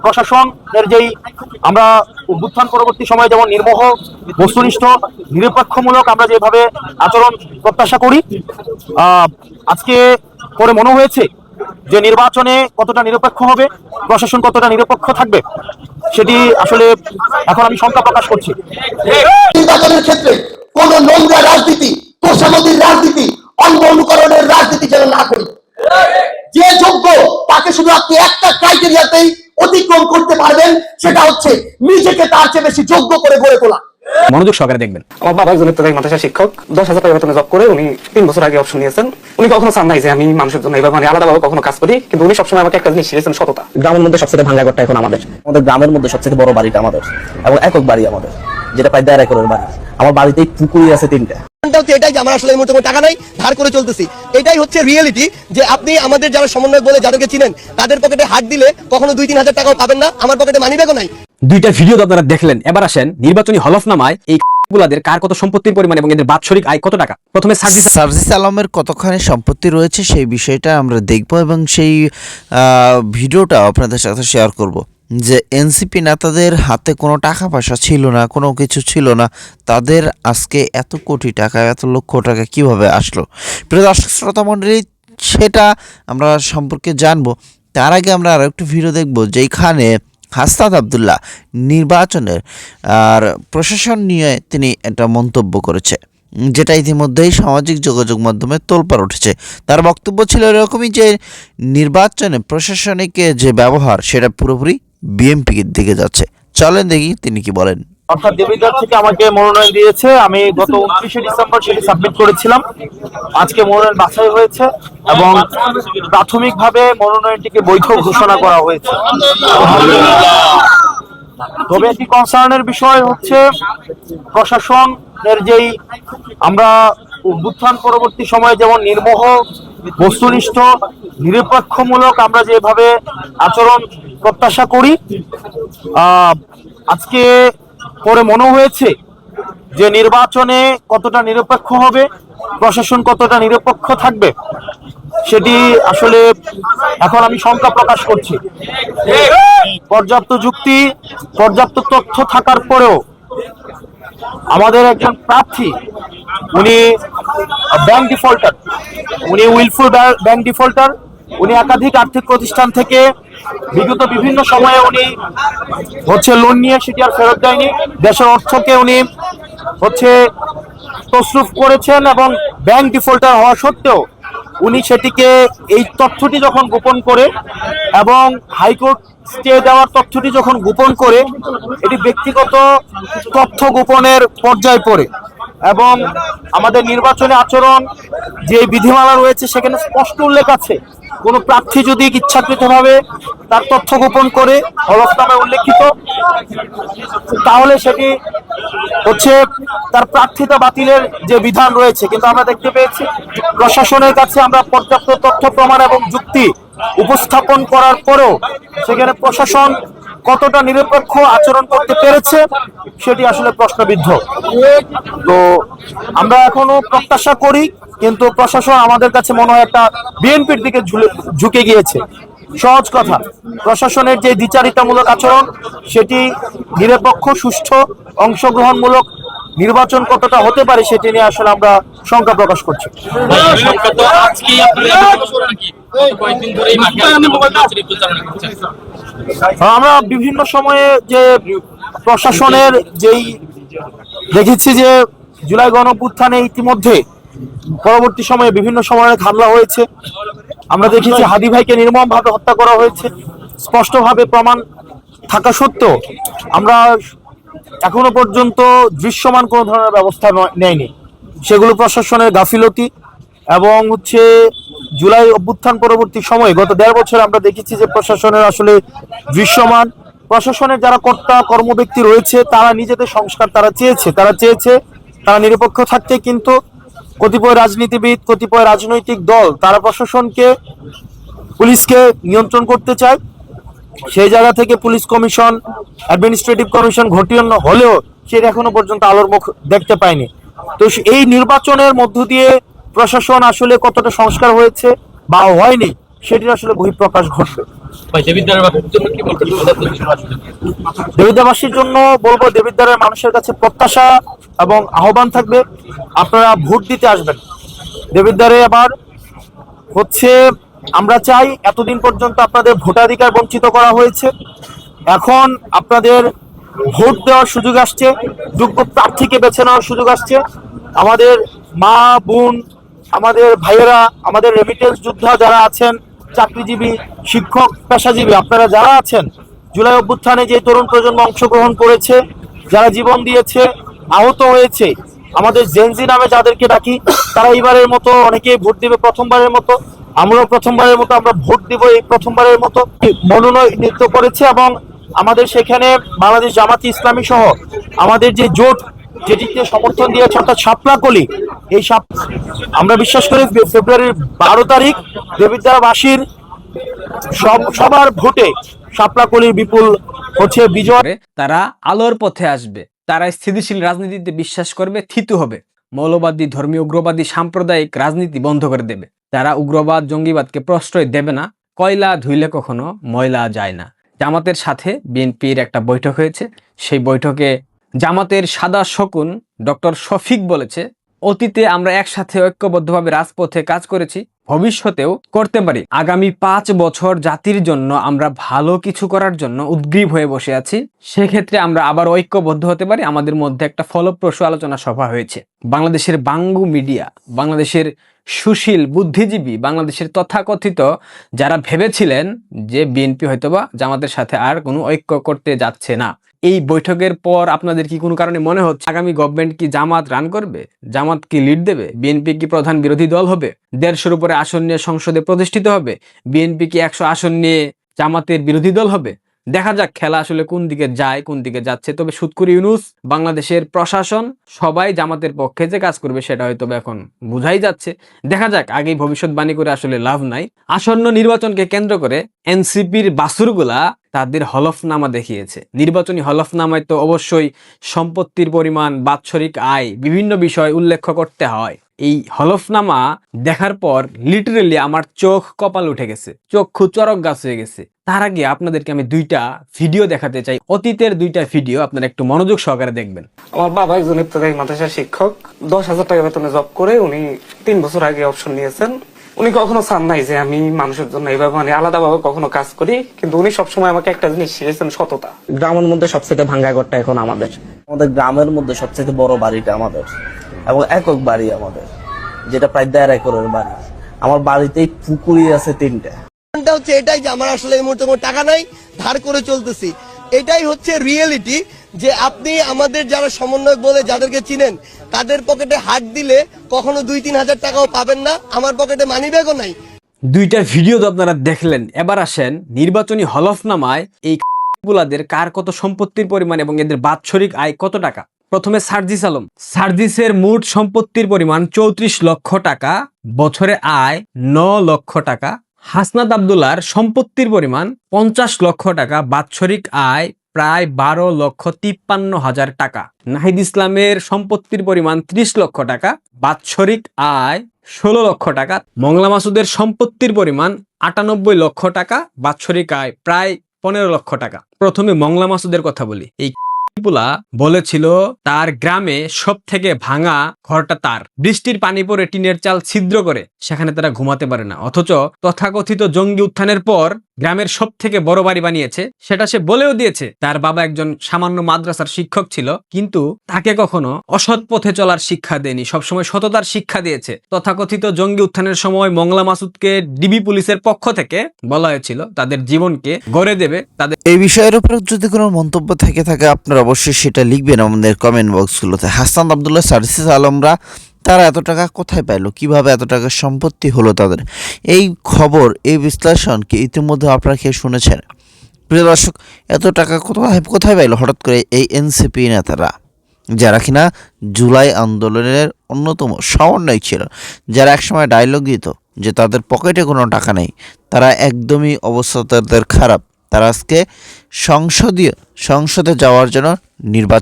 প্রশাসনের যেই আমরা অভ্যুত্থান পরবর্তী সময়ে যেমন নির্মোহ, বস্তুনিষ্ঠ, নিরপেক্ষমূলক আমরা যেভাবে আচরণ প্রত্যাশা করি, আজকে পরে মনে হয়েছে যে নির্বাচনে কতটা নিরপেক্ষ হবে, প্রশাসন কতটা নিরপেক্ষ থাকবে, সেটি আসলে এখন আমি শঙ্কা প্রকাশ করছি। নির্বাচনের ক্ষেত্রে কোন নোংরা রাজনীতি, তোষামোদির রাজনীতি, অঙ্গ অনুকরণের রাজনীতি যেন না করি। যে যোগ্য তাকে শুধু আপনি একটা ক্রাইটেরিয়াতেই অতিক্রম করতে পারবেন, সেটা হচ্ছে নিজেকে তার চেয়ে বেশি যোগ্য করে গড়ে তোলা। মনোযোগ সহকারে দেখবেন। আমার বাবা একজন ইত্যাদি মাদ্রাসা শিক্ষক, 10,000 টাকা বেতনে জব করে উনি 3 বছর আগে অপশন নিয়েছেন। উনি কখনো চান নাই যে আমি মানুষের জন্য এবার মানে আলাদাভাবে কখনো কাজ করি, কিন্তু উনি সবসময় আমাকে একটা জিনিস শিখিয়েছেন, সততা। গ্রামের মধ্যে সবচেয়ে ভাঙা ঘরটা এখন আমাদের গ্রামের মধ্যে সবচেয়ে বড় বাড়িটা আমাদের, এবং একক বাড়ি আমাদের, যেটা প্রায় 1.5 একরের বাড়ি। আমার বাড়িতেই পুকুরি আছে 3টা। এটাই যে আমার আসলে এই মুহূর্তে কোনো টাকা নাই, ধার করে চলতেছি। এটাই হচ্ছে রিয়েলিটি, যে আপনি আমাদের যারা সমন্বয় বলে যাদেরকে চিনেন, তাদের পকেটে হাত দিলে কখনো 2-3 হাজার টাকাও পাবেন না, আমার পকেটে মানি ব্যাগও নাই। দুইটা ভিডিও তো আপনারা দেখলেন। এবার আসেন নির্বাচনী হলফনামায় এই গুলাদের কার কত সম্পত্তির পরিমাণ এবং এদের বাৎসরিক আয় কত টাকা। প্রথমে সার্জিস আলমের কতখানি সম্পত্তি রয়েছে সেই বিষয়টা আমরা দেখব, এবং সেই ভিডিওটা আপনাদের সাথে শেয়ার করব। যে এনসিপি নেতাদের হাতে কোনো টাকা পয়সা ছিল না, কোনো কিছু ছিল না, তাদের আজকে এত কোটি টাকা, এত লক্ষ টাকা কিভাবে আসলো। প্রিয় দর্শক শ্রোতা মণ্ডলী, সেটা আমরা সম্পর্কে জানবো। তার আগে আমরা আরও একটু ভিডিও দেখব, যেখানে হাসনাত আবদুল্লাহ নির্বাচনের আর প্রশাসন নিয়ে তিনি একটা মন্তব্য করেছে, যেটা ইতিমধ্যেই সামাজিক যোগাযোগ মাধ্যমে তোলপাড় উঠেছে। তার বক্তব্য ছিল এরকমই যে নির্বাচনে প্রশাসনিক যে ব্যবহার সেটা পুরোপুরি বিএনপির দিকে যাচ্ছে। চলেন দেখি তিনি কি বলেন। অর্থাৎ দেবিদ্বার থেকে আমাকে মনোনয়ন দিয়েছে, আমি গত 29শে ডিসেম্বর সেটি সাবমিট করেছিলাম। আজকে মনোনয়ন বাছাই হয়েছে এবং প্রাথমিকভাবে মনোনয়নটিকে বৈধ ঘোষণা করা হয়েছে। তবে একটি কনসার্নের বিষয় হচ্ছে প্রশাসনের যেই আমরা অভ্যুত্থান পরবর্তী সময়ে যেমন নির্মোহ, বস্তুনিষ্ঠ, নিরপেক্ষমূলক আমরা যেভাবে আচরণ প্রত্যাশা করি, আজকে পরে মনে হয়েছে যে নির্বাচনে কতটা নিরপেক্ষ হবে, প্রশাসন কতটা নিরপেক্ষ থাকবে, সেটি আসলে এখন আমি শঙ্কা প্রকাশ করছি। পর্যাপ্ত যুক্তি, পর্যাপ্ত তথ্য থাকার পরেও আমাদের একজন প্রার্থী, উনি ব্যাংক ডিফল্টার, উনি উইলফুল ব্যাংক ডিফল্টার, উনি একাধিক আর্থিক প্রতিষ্ঠান থেকে বিগত বিভিন্ন সময়ে উনি লোন নিয়ে সেটি আর ফেরত দেয়নি। দেশের অর্থকে উনি তছরুফ করেছেন এবং ব্যাংক ডিফল্টার হওয়া সত্ত্বেও উনি সেটিকে, এই তথ্যটি যখন গোপন করে এবং হাইকোর্ট স্টে দেওয়ার তথ্যটি যখন গোপন করে, এটি ব্যক্তিগত তথ্য গোপনের পর্যায়ে পড়ে এবং আমাদের নির্বাচনী আচরণ যে বিধিমালা রয়েছে সেখানে স্পষ্ট উল্লেখ আছে, কোন প্রার্থী যদি ইচ্ছাকৃতভাবে তার তথ্য গোপন করে হলফনামায় উল্লেখিত, তাহলে সেটি তার প্রার্থিতা বাতিলের যে বিধান রয়েছে। কিন্তু আমরা দেখতে পেয়েছি প্রশাসনের কাছে আমরা পর্যাপ্ত তথ্য প্রমাণ এবং যুক্তি উপস্থাপন করার পরেও সেখানে প্রশাসন কতটা নিরপেক্ষ আচরণ করতে পেরেছে সেটি আসলে প্রশ্নবিদ্ধ। তো আমরা এখনো প্রত্যাশা করি, কিন্তু প্রশাসন আমাদের কাছে মনে হয় একটা বিএনপির দিকে ঝুঁকে গিয়েছে। সহজ কথা, প্রশাসনের যে দ্বিচারিতামূলক আচরণ সেটি নিরপেক্ষ, সুষ্ঠু, অংশগ্রহণমূলক নির্বাচন কতটা হতে পারে সেটি নিয়ে আসলে আমরা শঙ্কা প্রকাশ করছি। আমরা বিভিন্ন সময়ে যে প্রশাসনের যেই দেখেছি যে জুলাই গণঅভ্যুত্থানে ইতিমধ্যে পরবর্তী সময়ে বিভিন্ন সময়ে হামলা হয়েছে। আমরা দেখেছি হাদি ভাইকে নির্মমভাবে হত্যা করা হয়েছে, স্পষ্টভাবে প্রমাণ থাকা সত্ত্বেও আমরা এখনো পর্যন্ত দৃশ্যমান কোনো ধরনের ব্যবস্থা নেয়নি। সেগুলো প্রশাসনের গাফিলতি এবং জুলাই অভ্যুত্থান পরবর্তী সময়ে গত 1.5 বছর আমরা দেখেছি যে প্রশাসনের আসলে দৃশ্যমান, প্রশাসনের যারা কর্তা কর্মব্যক্তি রয়েছে তারা নিজেদের সংস্কার তারা চেয়েছে তারা নিরপেক্ষ থাকতে, কিন্তু কতিপয় রাজনীতিবিদ, কতিপয় রাজনৈতিক দল তারা প্রশাসনকে, পুলিশকে নিয়ন্ত্রণ করতে চায়। সেই জায়গা থেকে পুলিশ কমিশন, অ্যাডমিনিস্ট্রেটিভ কমিশন ঘটিয়ে হলেও সেটা এখনো পর্যন্ত আলোর মুখ দেখতে পায়নি। তো এই নির্বাচনের মধ্য দিয়ে প্রশাসন আসলে কতটা সংস্কার হয়েছে বা হয়নি সেটির আসলে বহিঃপ্রকাশ ঘটবে। দেবিদ্বারবাসীর জন্য বলবো, দেবিদ্বারের মানুষের কাছে প্রত্যাশা এবং আহ্বান থাকবে, আপনারা ভোট দিতে আসবেন দেবিদ্বারে। আবার হচ্ছে আমরা চাই, এতদিন পর্যন্ত আপনাদের ভোটাধিকার বঞ্চিত করা হয়েছে, এখন আপনাদের ভোট দেওয়ার সুযোগ আসছে, যোগ্য প্রার্থীকে বেছে নেওয়ার সুযোগ আসছে। আমাদের মা বোন, আমাদের ভাইয়েরা, আমাদের রেমিটেন্স যোদ্ধা যারা আছেন, চাকরিজীবী, শিক্ষক, পেশাজীবী, আপনারা যারা আছেন, জুলাই অভ্যুত্থানে যে তরুণ প্রজন্ম অংশগ্রহণ করেছে, যারা জীবন দিয়েছে, আহত হয়েছে, আমাদের জেনজি নামে যাদেরকে ডাকি, তারা এইবারের মতো অনেকেই ভোট দিবে প্রথমবারের মতো। আমরাও প্রথমবারের মতো আমরা ভোট দিব, এই প্রথমবারের মতো মনোনয়ন করেছে। এবং আমাদের সেখানে বাংলাদেশ জামাতি ইসলামী সহ আমাদের যে জোট যেটিকে সমর্থন দিয়েছে, অর্থাৎ শাপলাকলি, এই আমরা বিশ্বাস করি ফেব্রুয়ারির 12 তারিখ দেবিদ্বারবাসীর সবার ভোটে শাপলাকলির বিপুল হচ্ছে বিজয়। তারা আলোর পথে আসবে, তারা স্থিতিশীল রাজনীতিতে বিশ্বাস করবে, থিতু হবে, মৌলবাদী, ধর্মীয়, উগ্রবাদী, সাম্প্রদায়িক রাজনীতি বন্ধ করে দেবে। তারা উগ্রবাদ, জঙ্গিবাদকে প্রশ্রয় দেবে না। কয়লা ধুইলে কখনো ময়লা যায় না। জামাতের সাথে বিএনপির একটা বৈঠক হয়েছে, সেই বৈঠকে জামাতের সাদা শকুন ডক্টর শফিক বলেছে, অতীতে আমরা একসাথে ঐক্যবদ্ধভাবে রাজপথে কাজ করেছি, ভবিষ্যতেও করতে পারি। আগামী 5 বছর জাতির জন্য আমরা ভালো কিছু করার জন্য উদ্গ্রীব হয়ে বসে আছি। সেক্ষেত্রে আমরা আবার ঐক্যবদ্ধ হতে পারি। আমাদের মধ্যে একটা ফলপ্রসূ আলোচনা সভা হয়েছে। বাংলাদেশের বাঙ্গু মিডিয়া, বাংলাদেশের সুশীল বুদ্ধিজীবী, বাংলাদেশের তথাকথিত যারা ভেবেছিলেন যে বিএনপি হয়তোবা জামাতের সাথে আর কোনো ঐক্য করতে যাচ্ছে না, এই বৈঠকের পর আপনাদের কি কোনো কারণে মনে হচ্ছে আগামী গভর্নমেন্ট কি জামাত রান করবে? জামাত কি লিড দেবে? বিএনপি কি প্রধান বিরোধী দল হবে? 150-এর উপরে আসন নিয়ে সংসদে প্রতিষ্ঠিত হবে? বিএনপি কি 100 আসন নিয়ে জামাতের বিরোধী দল হবে? দেখা যাক খেলা আসলে কোন দিকে যায়, কোন দিকে যাচ্ছে। তবে সুৎকুর ইউনূস, বাংলাদেশের প্রশাসন সবাই জামাতের পক্ষে যে কাজ করবে সেটা হয়তো এখন বোঝাই যাচ্ছে। দেখা যাক, আগেই ভবিষ্যৎবাণী করে আসলে লাভ নাই। আসন্ন নির্বাচনকে কেন্দ্র করে এনসিপির বাছুরগুলা তাদের হলফনামা দেখিয়েছে। নির্বাচনী হলফনামায় তো অবশ্যই সম্পত্তির পরিমাণ, বাৎসরিক আয়, বিভিন্ন বিষয় উল্লেখ করতে হয়। এই হলফনামা দেখার পর লিটারেলি আমার চোখ কপাল উঠে গেছে, চক্ষু চরক গাছ হয়ে গেছে। তার আগে আপনাদেরকে আমি 2টা ভিডিও দেখাতে চাই, অতীতের 2টা ভিডিও, আপনারা একটু মনোযোগ সহকারে দেখবেন। আমার বাবা একজন ইবতদায়ী মাদ্রাসার শিক্ষক, 10,000 টাকা বেতনে জব করে উনি 3 বছর আগে অপশন নিয়েছেন। উনি কখনো চান নাই যে আমি মানুষের জন্য এইভাবে মানে আলাদাভাবে কখনো কাজ করি, কিন্তু উনি সবসময় আমাকে একটা জিনিস শিখিয়েছেন, সততা। গ্রামের মধ্যে সবচেয়ে ভাঙ্গা ঘরটা এখন আমাদের গ্রামের মধ্যে সবচেয়ে বড় বাড়িটা আমাদের, এবং একক বাড়ি আমাদের, যেটা প্রায় 1.5 একরের বাড়ি। আমার বাড়িতেই পুকুরি আছে 3টা। হচ্ছে এটাই যে আমার আসলে এই মুহূর্তে কোনো টাকা নাই, ধার করে চলতেছি। এটাই হচ্ছে রিয়েলিটি, যে আপনি আমাদের যারা সমন্বয়ক বলে যাদেরকে চিনেন, তাদের পকেটে হাত দিলে কখনো 2-3 হাজার টাকাও পাবেন না। আমার পকেটে মানি ব্যাগও নাই। 2টা ভিডিও তো আপনারা দেখলেন। এবার আসেন নির্বাচনী হলফনামায় এই গুলাদের কার কত সম্পত্তির পরিমাণ এবং এদের বাৎসরিক আয় কত টাকা। প্রথমে সার্জিস আলম, সার্জিসের মোট সম্পত্তির পরিমাণ 34 লক্ষ টাকা, বছরে আয় 9 লক্ষ টাকা। হাসনাত আব্দুল্লাহর সম্পত্তির পরিমাণ 50 লক্ষ টাকা, বাৎসরিক আয় প্রায় 12,53,000 টাকা। নাহিদ ইসলামের সম্পত্তির পরিমাণ 30 লক্ষ টাকা, বাৎসরিক আয় 16 লক্ষ টাকা। মংলা মাসুদের সম্পত্তির পরিমাণ 98 লক্ষ টাকা, বাৎসরিক আয় প্রায় 15 লক্ষ টাকা। প্রথমে মংলা মাসুদের কথা বলি। এই পুলা বলেছিল তার গ্রামে সব থেকে ভাঙা ঘরটা তার, বৃষ্টির পানি পড়ে টিনের চাল ছিদ্র করে সেখানে তারা ঘুমাতে পারে না। অথচ তথাকথিত জঙ্গি উত্থানের পর গ্রামের সব থেকে বড় বাড়ি বানিয়েছে। সেটা সে বলেও দিয়েছে তার বাবা একজন সামান্য মাদ্রাসার শিক্ষক ছিল, কিন্তু তাকে কখনো অসৎ পথে চলার শিক্ষা দেয়নি, সবসময় সততার শিক্ষা দিয়েছে। তথাকথিত জঙ্গি উত্থানের সময় মংলা মাসুদকে ডিবি পুলিশের পক্ষ থেকে বলা হয়েছিল তাদের জীবনকে গড়ে দেবে। তাদের এই বিষয়ের উপর যদি কোনো মন্তব্য থেকে থাকে আপনারা অবশ্যই সেটা লিখবেন আমাদের কমেন্ট বক্সগুলোতে। হাসান আব্দুল্লাহ, সার্জিস আলমরা তারা এত টাকা কোথায় পাইলো, কিভাবে এত টাকা সম্পত্তি হলো তাদের, এই খবর, এই বিশ্লেষণ কি ইতিমধ্যে আপনারা খেয়ে শুনেছেন? প্রিয় দর্শক, এত টাকা কোথায় পাইলো হঠাৎ করে এই এনসিপি নেতারা, যারা কিনা জুলাই আন্দোলনের অন্যতম সমন্বয়ক ছিল, যারা একসময় ডায়লগ দিত যে তাদের পকেটে কোনো টাকা নেই, তারা একদমই অবস্থা তাদের খারাপ। তারা আজকে সংসদে যাওয়ার জন্য নির্বাচন